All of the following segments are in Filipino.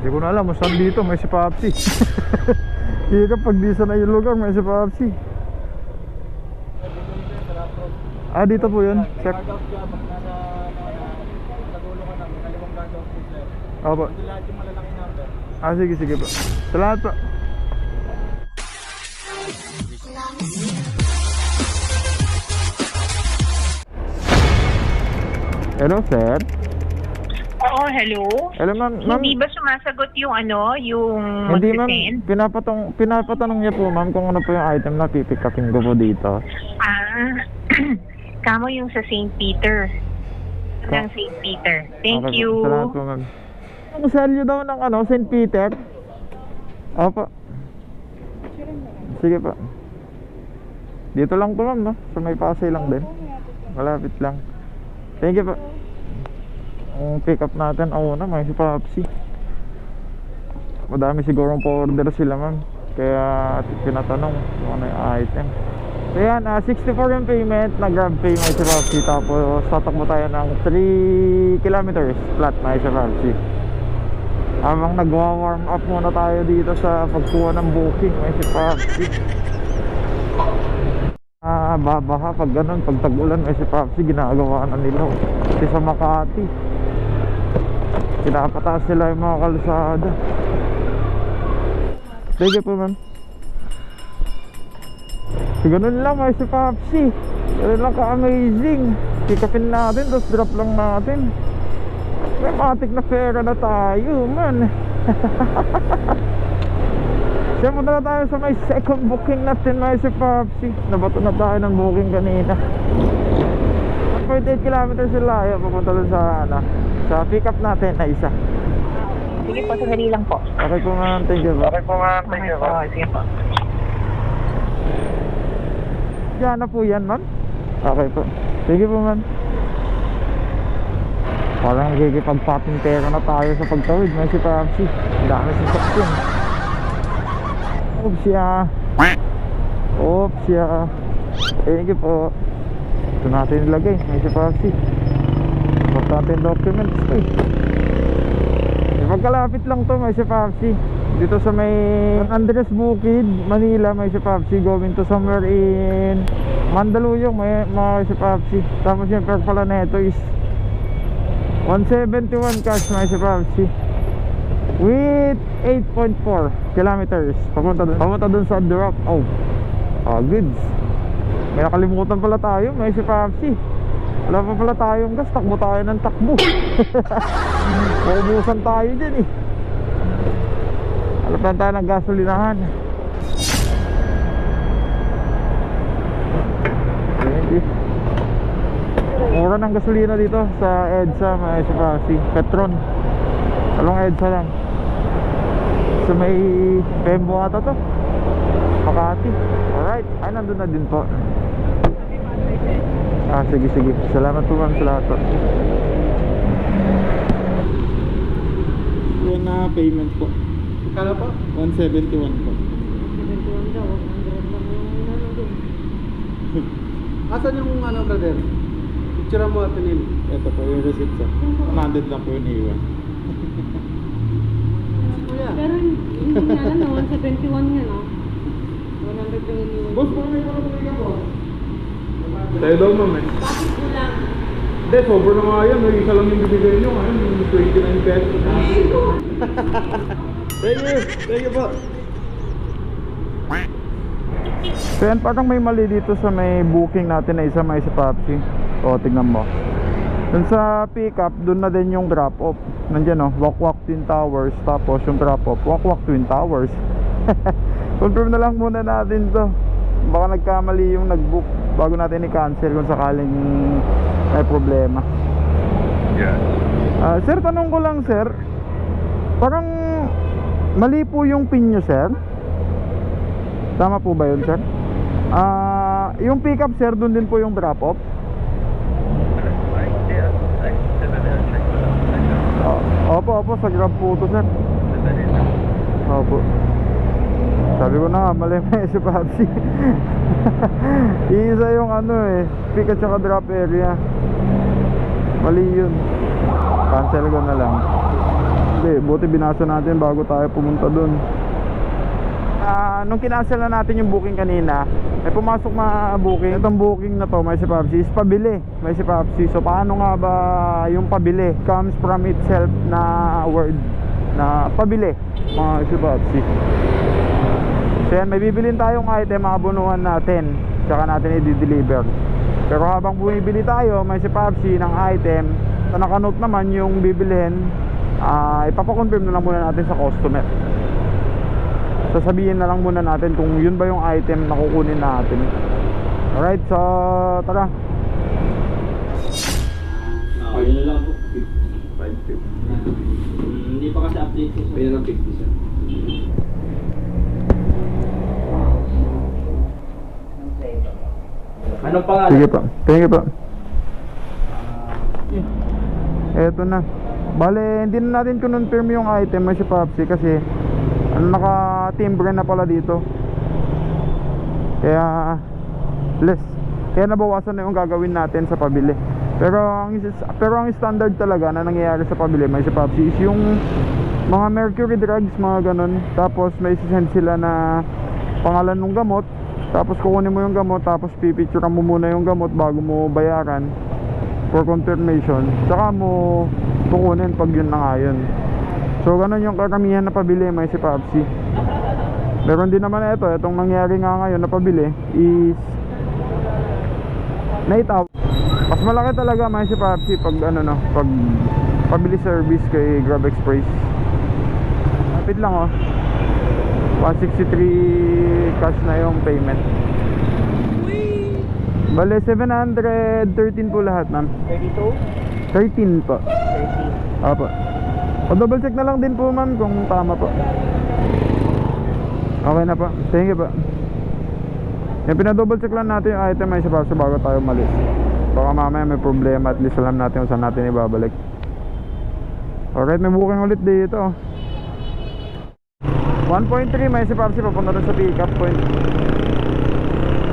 Hindi ko na alam kung saan dito may si Papsi. Dito pag di sa na yung lugar may si Papsi. Ah, dito po yun. Check. Opo. Ah, sige, sige po. Salamat po. Hello, sir. Oo, hello? Hello, ma'am. Hindi ba sumasagot yung yung Hindi, ma'am. mag-send? Pinapatanong niya po, ma'am, kung ano po yung item na pipick upin ko po dito. Ah, kamo yung sa St. Peter. Ng St. Peter. Thank Okay you. po. Salamat po, ma'am. Ang selyo daw ng St. Peter. Opo. Sige po. Dito lang po, ma'am, no? Sa may Pasay lang din. Malapit lang. Thank you po. Ang pick up natin, na may si Papsi. Madami sigurong pa-order sila, ma'am. Kaya pinatanong kung ano yung item. So yan, 64 yung payment na Grab pay may si Papsi. Tapos tatakbo tayo ng 3 kilometers flat may si Papsi. Habang nagwa-warm up muna tayo dito sa pagkuha ng booking may si Papsi. Babaha pag ganun, pag tag-ulan may si Papsi, ginagawa na nila. Kasi sa Makati pinapataas sila yung mga kalsada. Thank you po, ma'am. So, ganun lang may si Papsi. Ganun lang ka-amazing. Pikapin natin, tapos drop lang natin. May matik na pera na tayo, man. Siya, punta na tayo sa may second booking natin may si Papsi. Nabato na tayo ng booking kanina. 1.8 kilometers sila. Ayaw, pupunta dun sa sa pick up natin na isa. Sige po, sandali lang po. Okay po, ma'am. Thank you po. Okay po. Sige po. Yan na po yan, ma'am. Okay po. Thank you po, ma'am. Parang nagkikipag-popping pera na tayo sa pagtawid may si Papsi. Dami si Saksin. Oops, ya. Oops, ya. Thank you po. Ito natin ilagay may si Papsi. Importante yung documents ko eh. Magkalapit lang to may si Papsi. Dito sa may San Andres Bukid, Manila may si Papsi. Going to somewhere in Mandaluyong may si Papsi. Tapos yung per pala neto is 171 cash may si Papsi. With 8.4 kilometers papunta dun sa drop. Goods. May nakalimutan pala tayo may si Papsi. Wala pa pala tayong gas, takbo tayo ng takbo. Maubusan tayo dyan eh. Halapan tayo ng gasolinahan. Mura ng gasolina dito sa EDSA may si Papsi. Petron. Talong EDSA lang. So may Pembo ata to, Makati. Alright, ay nandun na din po. Sige, sige. Salamat po, ma'am, sa lahat po. Yan na payment po. Kala po? 171 po. 71 daw, 100 lang yung doon. Asan yung brother? Picture mo at nil. Ito po yung receipt, sir. 100 lang po yung iwan. Pero hindi nga lang na 171 nga, no? 100 yung iniwan. Boss, parang may pala po. Tayo daw, ma'am eh. Bakit kulang? Hindi, sobrang na nga yan. May isa lang yung bibigay nyo. Ngayon, yung 29 pesos. Thank you po. So yan, parang may mali dito sa may booking natin na isa may si Papsi. Tignan mo. Dun sa pick up, dun na din yung drop off. Nandiyan Wakwak Twin Towers. Tapos yung drop off, Wakwak Twin Towers. Confirm na lang muna natin to. Baka nagkamali yung nag-book bago natin i-cancel kung sakaling may problema. Yeah. Sir, tanong ko lang, sir. Parang mali po yung pin nyo, sir. Tama po ba yun, sir? Yung pick up, sir, dun din po yung drop off. Opo, sa Grab po to, sir. Opo. Sabi ko na nga, mali may si Papsi. Iisa yung pick at saka drop area. Mali yun. Cancel ko na lang. Hindi, buti binasa natin bago tayo pumunta dun. Nung kinancel na natin yung booking kanina, may pumasok na booking. Itong booking na to, may si Papsi, is pabili. May si Papsi. So paano nga ba yung pabili? Comes from itself na word na pabili, mga si Papsi. So yan, may bibilin tayong item, makabunuhan natin, tsaka natin i-deliver. Pero habang bumibili tayo, may si Papsi ng item, so nakanote naman yung bibilihin, ipapakonfirm na lang muna natin sa customer. Sasabihin na lang muna natin kung yun ba yung item na kukunin natin. Alright, so tara. Ayun na lang po. 550. Hindi pa kasi update ko. Pwede ng 50 sir. Anong pangalan? Sige pa, thank you pa. Eto na. Bale, hindi na natin confirm yung item may si Papsi kasi naka-timbre na pala dito. Kaya less. Kaya nabawasan na yung gagawin natin sa pabili. Pero ang standard talaga na nangyayari sa pabili may si Papsi is yung mga mercury drugs, mga ganun. Tapos may sisend sila na pangalan ng gamot. Tapos kukunin mo yung gamot, tapos pipicturean mo muna yung gamot bago mo bayaran for confirmation. Tsaka mo kukunin pag yun na nga yun. So ganun yung karamihan na pabili may si Papsi. Pero hindi naman itong nangyari nga ngayon na pabili is naitaw. Mas malaki talaga may si Papsi pag pag pabili service kay Grab Express. Lapit lang 163 cash na yung payment. Bale 713 po lahat, ma'am. 13 po. 13. Opo. O-double check na lang din po, ma'am, kung tama po. Okay na po. Thank you po. Yung pinadouble check lang natin yung item ay sa bago tayo malis. Baka mamaya may problema, at least alam natin kung saan natin ibabalik. Alright, may booking ulit dito. 1.3 may si Papsi papunta doon sa pick up point.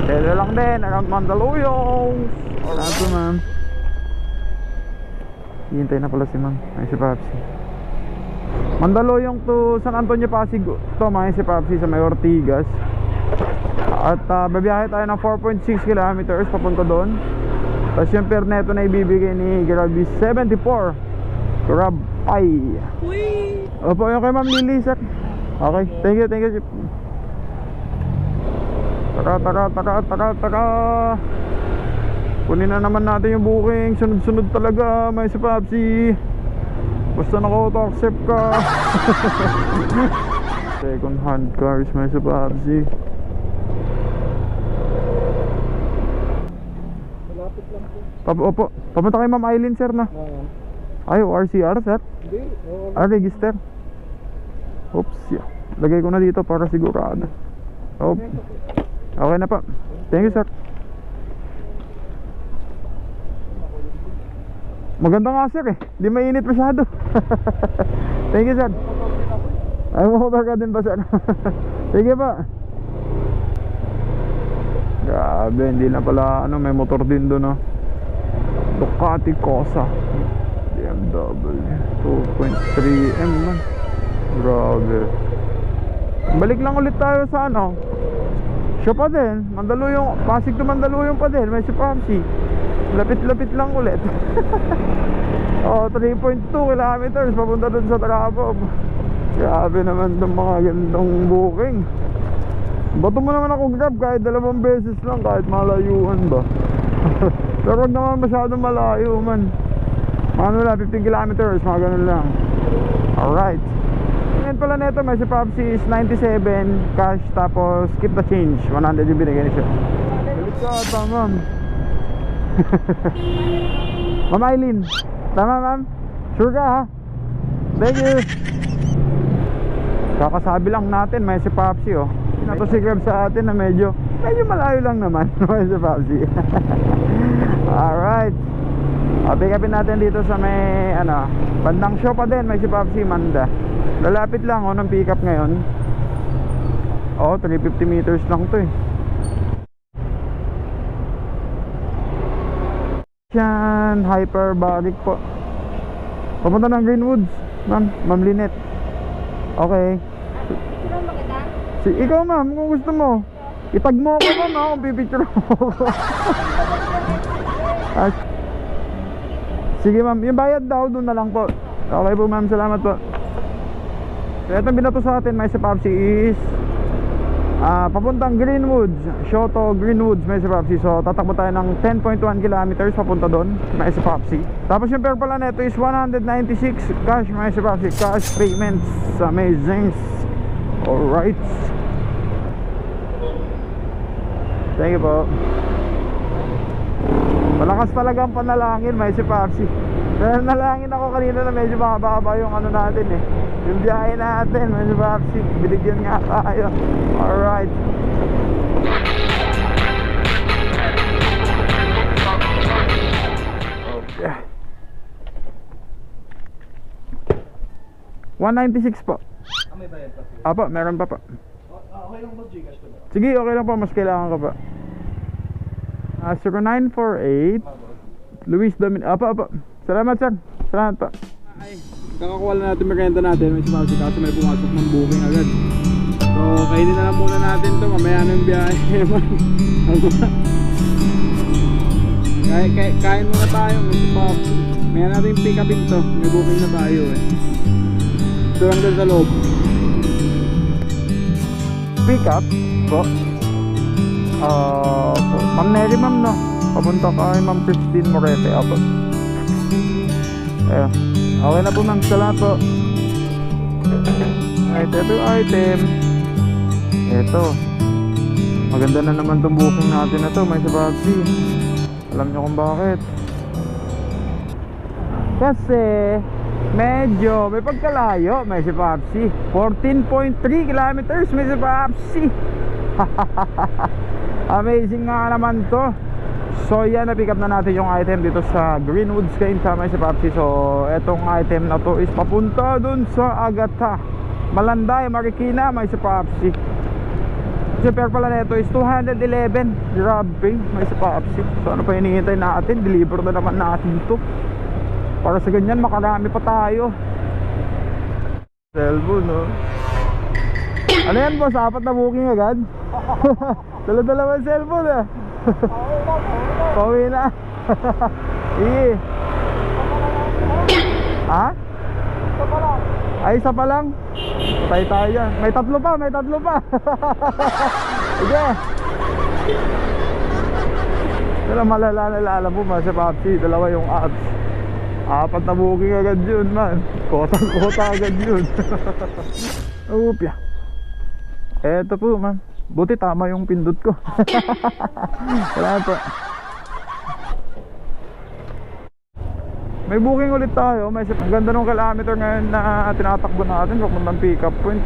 Dito lang din, around Mandaluyong. Alright po, ma'am. Hihintay na pala si ma'am. May si Papsi. Mandaluyong to San Antonio, Pasig to mga si Papsi sa may Ortigas. At babiyahe tayo ng 4.6 kilometers papunta doon. Tapos yung fare neto na ibibigay ni Grab is 74 Grab ay. Opo, yung kay Ma'am Lily, sir. Okay, thank you. Taka. Kunin na naman natin yung booking. Sunod-sunod talaga may si Papsi. Basta naka-auto-accept ka. Second hand cars may si Papsi. Malapit lang po. Opo, papunta kay Ma'am Eileen, sir, na. Ay, RCR, sir? Hindi. Register. Oops, yeah. Lagay ko na dito para sigurado. Okay na pa. Thank you, sir. Maganda nga, sir, eh. Di mainit masyado. Thank you, sir. Ay, mahover ka din ba, sir? Sige pa. Grabe, hindi na pala, may motor din doon, Ducati Cosa BMW 2.3M man. Grabe. Balik lang ulit tayo sa siya pa din, Mandaluyong, Pasig to Mandaluyong pa din, may si Papsi. Lapit-lapit lang ulit. 3.2 kilometers papunta dun sa Tarapov. Grabe naman itong mga gandong booking. Bato mo naman ako Grab kahit 2 beses lang, kahit malayuan ba. Pero wag naman masyadong malayo man. Mga 15 kilometers, mga ganun lang. Alright. Ngayon pala neto, may si Papsi is 97 cash, tapos keep the change 100 yung binigay niya siya. Balik ka, ma'am. Ma'am Eileen, tama ma'am? Sure ka, ha? Thank you. Kakasabi lang natin, may si Papsi, Nato si Grab sa atin na medyo malayo lang naman. May si Papsi. Alright. Pick upin natin dito sa may bandang show pa din, may si Papsi Manda. Lalapit lang ng pick up ngayon. 350 meters lang to eh. Yan, hyperbaric po. Papunta ng Greenwoods. Ma'am Lynette. Okay. Ikaw ma'am, kung gusto mo. Itag mo ako ma'am, kung pipicture mo ako. Sige ma'am, yung bayad daw doon na lang po. Okay po ma'am, salamat po. So itong binato sa atin, may Papsi is papuntang Greenwoods, Shoto Greenwoods, may Papsi. So tatakbo tayo ng 10.1 kilometers papunta doon, may Papsi. Tapos yung fare pala neto is 196 cash, may Papsi. Cash payments, amazing. Alright. Thank you po. Malakas talaga ang panalangin, may Papsi. Pero nalangin ako kanina na medyo baba yung ano natin eh, yung biyahe natin, may Papsi. Binigyan nga tayo. Alright. Okay. 196 po. May bayad pa. Apo, meron pa po. Okay lang ba Gcash ko na? Sige, okay lang po, mas kailangan ka pa. 0948 Luis Domin. Apa. Salamat sir. Salamat pa. Ay, kakakuha na natin merenda natin. May Papsi kasi may pumasok ng booking agad. So, kainin na lang muna natin to. Mamaya na yung biyahe. Kain muna tayo. May Papsi. May natin yung pick upin to. May booking na tayo eh. Ito lang doon sa loob. Pick up po. Ma'am Neri ma'am no. Papunta kay Ma'am Christine Morete. Apo. Ayan. Okay na po ma'am. Salamat po. Ito yung item. Ito. Maganda na naman itong booking natin na to. May Papsi. Alam nyo kung bakit. Kasi medyo may pagkalayo. May Papsi. 14.3 kilometers. May Papsi. Amazing nga naman to. So yan, na-pick up na natin yung item dito sa Greenwoods kain sa may Papsi. So etong item na to is papunta dun sa Agata, Malanday, Marikina, may Papsi. So fare pala nito is 211. Grabe, may Papsi. So ano pa hinihintay natin? Deliver na naman natin to. Para sa ganyan makarami pa tayo. Cellphone no. Ano yan boss? 4 na booking agad? Dala-dala ang cellphone ah. Pauwi na. Iyi. Ha? Ay, isa pa lang. Patay tayo dyan. May tatlo pa. Sige. Pero malala mo man sa Papsi. Dalawa yung apps. 4 na booking agad yun man. Kota agad yun. Upya. Eto po man. Buti tama yung pindot ko. Salamat po. May booking ulit tayo. Ang ganda ng kilometer ngayon na tinatakbo natin papuntang pick up point.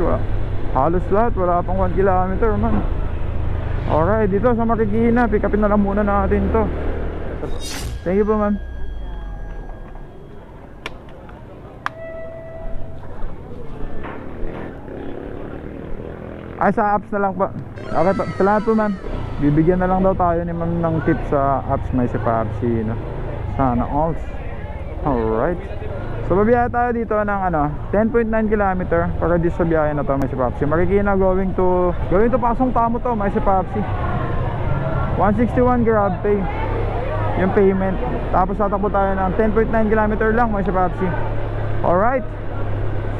Halos lahat, wala pang 1 kilometer man. Alright, dito sa Marikina, pick upin na lang muna natin to. Thank you po ma'am. Ay, sa apps na lang po. Okay po, salamat po ma'am. Bibigyan na lang daw tayo ni ma'am ng tip sa apps, may Papsi no? Sana all. Alright. So babiyahe tayo dito ng 10.9 km para dito sa biyahe na to, may Papsi. Marikina going to Pasong Tamo to, may Papsi. 161 grab pay yung payment. Tapos tatakbo tayo ng 10.9 km lang, may Papsi. Alright.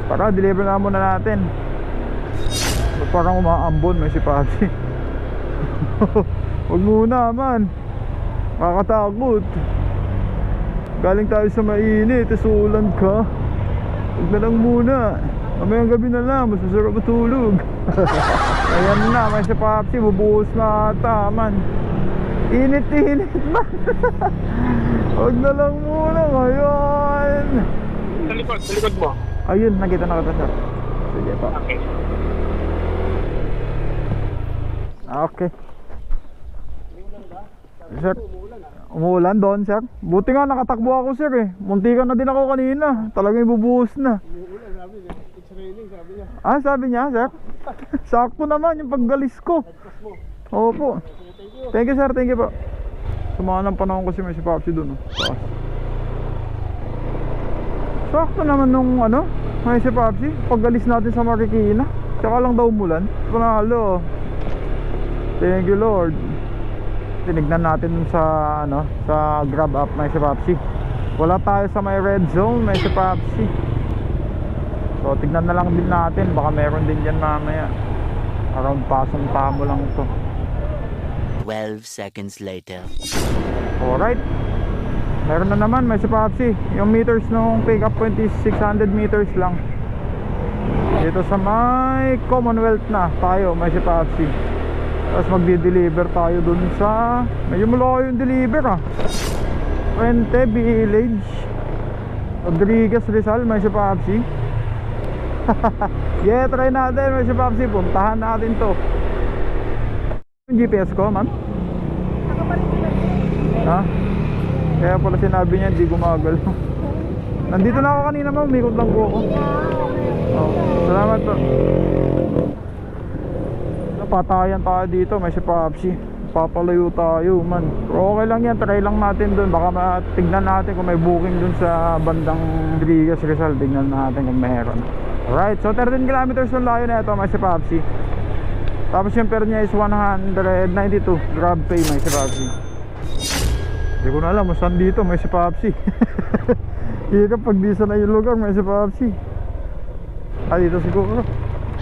Para deliver na muna natin. Parang umaambon, may Papsi. Huwag muna man, makakatakot. Galing tayo sa mainit, ulan ka. Huwag na lang muna. Mamayang gabi na lang, mas masarap matulog. Ayan na, may Papsi, bubuhos na ata man. Init man. Huwag na lang muna ngayon. Sa likod mo. Ayun, nakita na kita sir. Sige pa. Okay. Sir, umuulan doon sir. Buti nga nakatakbo ako sir eh. Muntikan na din ako kanina. Talagang ibubuhos na. Umuulan, sabi niya. It's raining, sabi niya. Ah, sabi niya sir. Sakto naman yung paggalis ko. Opo. Thank you sir, thank you po. Sumama ng panahon kasi may Papsi doon. Sakto naman nung may si Papsi. Pag-alis natin sa Marikina, tsaka lang daw umulan. Panalo. Thank you Lord. Tinignan natin sa ano, sa Grab app, may si Papsi. Wala tayo sa may red zone, may si Papsi. So tignan na lang din natin, baka meron din dyan mamaya. Around Pasong Tamo lang to. 12 seconds later. Alright, meron na naman, may si Papsi. Yung meters nung pick up point is 600 meters lang. Dito sa may Commonwealth na tayo, may si Papsi. Tapos magdi-deliver tayo dun sa, medyo malayo yung deliver Puente Village, Rodriguez Rizal, may si Papsi. Yeah, try natin, may si Papsi. Puntahan natin to. Yung GPS ko, ma'am? Ha? Kaya pala sinabi niya hindi gumagalaw. Nandito na ako kanina, ma'am. Umikot lang po ako. Oh, salamat po. Napatayan tayo dito, may si Papsi. Papalayo tayo, man. Pero okay lang yan, try lang natin dun. Baka matignan natin kung may booking dun sa bandang Rodriguez Rizal. Tignan natin kung meron. Alright, so 13 kilometers yung layo na ito, may si Papsi. Tapos yung fare niya is 192. Grab pay, may si Papsi. Hindi ko na alam kung saan dito, may si Papsi. Hirap pag di sa na yung lugar, may si Papsi. Dito siguro.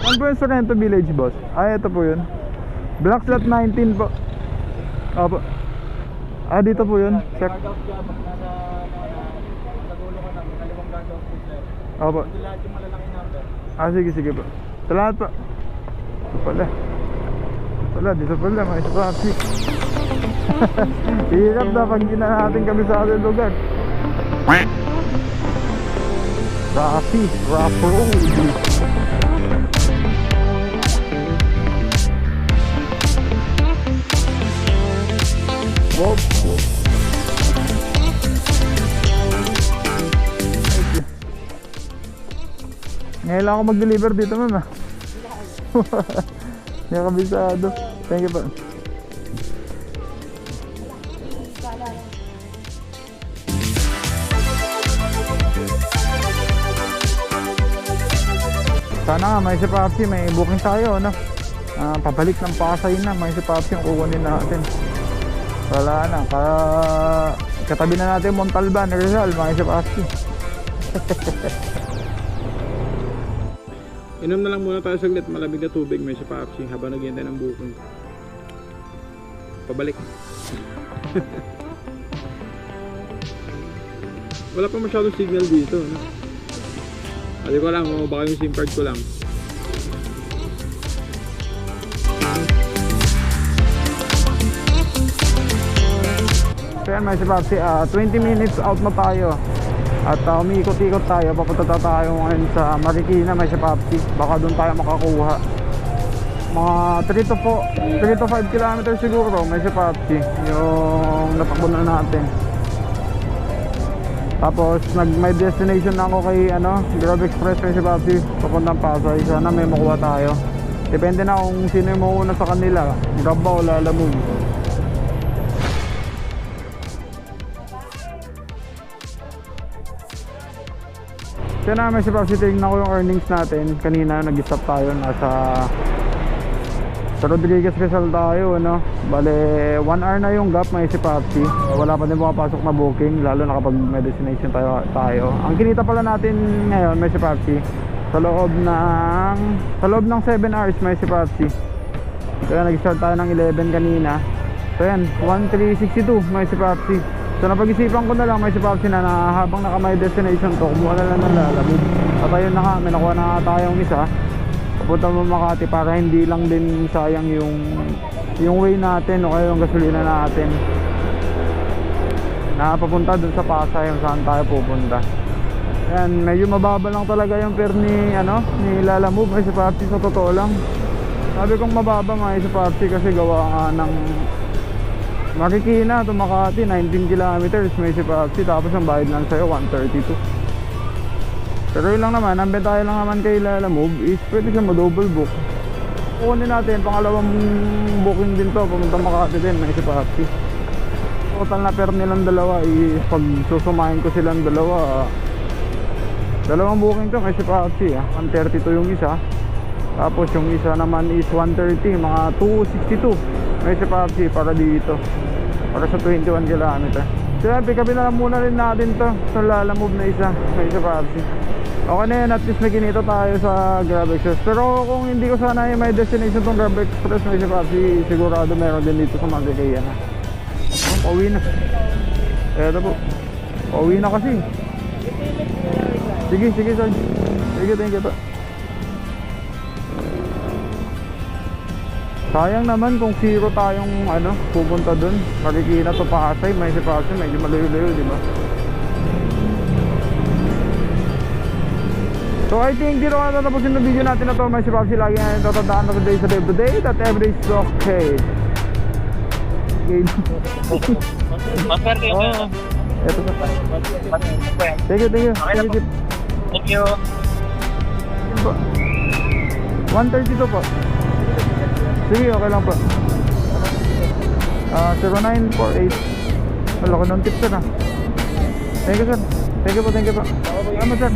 Ano po yung Sorrento Village, boss? Ito po yun. Black Slot 19 po. Opo. Dito po yun. Check. Opo. Sige po. Salamat po. Dito pala, may si Papsi. Hirap na pag hindi na natin kami sa ating lugar. Papsi, rough road. Wow. Ngayon lang ako mag-deliver dito, ma'am. Hindi ako kabisado. Thank you po. Sana nga may si Papsi, may booking tayo, no? Pabalik ng Pasay na, may si Papsi yung kukunin natin. Wala na, para katabi na natin Montalban, Rizal, may si Papsi. Inom na lang muna tayo saglit, malamig na tubig, may si Papsi habang naghihintay ng booking. Pabalik. Wala pa masyadong signal dito, no? Hindi ko lang, baka yung SIM card ko lang. So yan, may si Papsi, 20 minutes out na tayo. At umiikot-ikot tayo, papunta tayo ngayon sa Marikina, may si Papsi. Baka doon tayo makakuha. Mga 3 to 5 kilometers siguro, may si Papsi. Yung natakbo na natin. Tapos may destination na ako kay Grab Express, may si Papsi, papuntang Pasay. Sana may makuha tayo. Depende na kung sino yung mauna sa kanila, Grab ba o Lalamove. Kaya namin si Papsi, tingnan ko yung earnings natin. Kanina nag-stop tayo, sa Rodriguez Rizal tayo, Bale 1 hour na yung gap, may si Papsi. Wala pa din pumapasok na booking, lalo na kapag may destination tayo. Ang kinita pala natin ngayon, may si Papsi, sa loob ng 7 hours, may si Papsi. Kaya nag-start tayo ng 11 kanina. So yan, 1362, may si Papsi. So napag-isipan ko na lang, may si Papsi na habang naka-my destination to, kumuha na lang ng Lalamove. At ayun na kami, nakuha na tayong isa. Papunta mo Makati para hindi lang din sayang yung way natin o kaya yung gasolina natin na papunta dun sa Pasay kung saan tayo pupunta. Ayan, medyo mababa lang talaga yung fare ni Lalamove, may si Papsi, sa totoo lang. Sabi kong mababa, may si Papsi, kasi gawa nga ng Marikina to Makati, 19 kilometers, may si Papsi. Tapos ang bayad lang sa'yo 132. Pero yun lang naman, ang bentahe lang naman kay Lalamove is pwede siya ma-double book. Kukunin natin, pangalawang booking din to, pumunta Makati din, may si Papsi. Total na fare nilang dalawa is, pag susumahin ko silang dalawa, Dalawang booking to kay si Papsi 132 yung isa. Tapos yung isa naman is 130, mga 262 may si Papsi para dito. Para sa 21 kilometer. Siyempre, pick upin na lang muna rin natin to. Sa lalamove na isa may si Papsi. Okay na yan, at least may kinita tayo sa Grab Express. Pero kung hindi ko sana yung may destination tong Grab Express may si Papsi, sigurado meron din dito sa Magkakayan na. Pauwi na. Eto po. Pauwi na kasi. Sige, sige, Sarge. Sige, thank you po. Sayang naman kung zero tayong pupunta dun. Marikina to Pasay, may si Pasay, medyo malayo-layo, di ba? So I think dito na tatapusin ng video natin na to. May si Pasay lagi nga yung tatandaan na today sa day to day, that every is okay. Master, Oh, eto pa. Thank you, thank you. Okay na po. Thank you. 132 po. Sige, okay lang po. 0948. Wala ko ng tips sir. Thank you sir. Thank you po, thank you po. Salamat sir.